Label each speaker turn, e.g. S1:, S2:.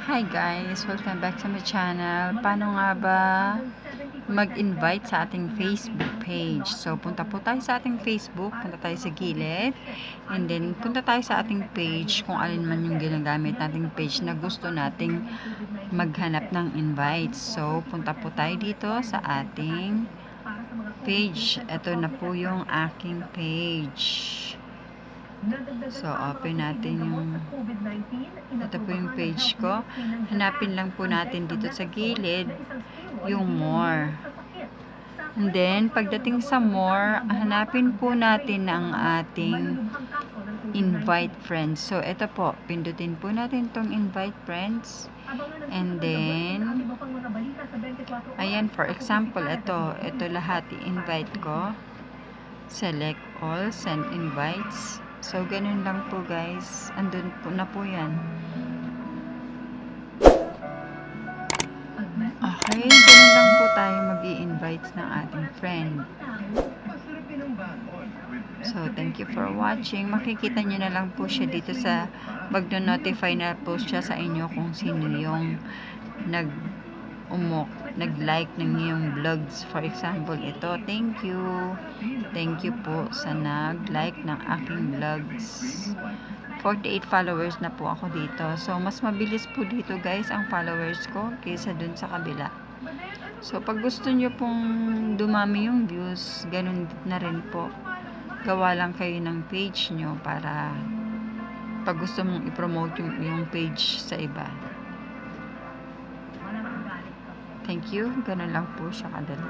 S1: Hi guys! Welcome back to my channel. Paano nga ba mag-invite sa ating Facebook page? So, punta po tayo sa ating Facebook, punta tayo sa gilid, and then punta tayo sa ating page kung alin man yung ginagamit nating page na gusto nating maghanap ng invite. So, punta po tayo dito sa ating page. Ito na po yung aking page. So, open natin yung ito po yung page ko. Hanapin lang po natin dito sa gilid yung more. And then, pagdating sa more, hanapin po natin ang ating invite friends. So, ito po. Pindutin po natin tong invite friends. And then, ayan, for example, ito lahat i-invite ko. Select all, send invites. So, ganun lang po guys. Andun po na po yan. Okay, ganun lang po tayo mag-i-invite ng ating friend. So, thank you for watching. Makikita nyo na lang po siya dito sa magno-notify na po siya sa inyo kung sino yung nag-like ng iyong vlogs. For example, ito. Thank you. Thank you po sa nag-like ng aking vlogs. 48 followers na po ako dito. So, mas mabilis po dito guys ang followers ko kaysa dun sa kabila. So, pag gusto nyo pong dumami yung views, ganun na rin po. Gawa lang kayo ng page nyo para pag gusto mong i-promote yung page sa iba. Thank you. Ganun lang po siya kadali.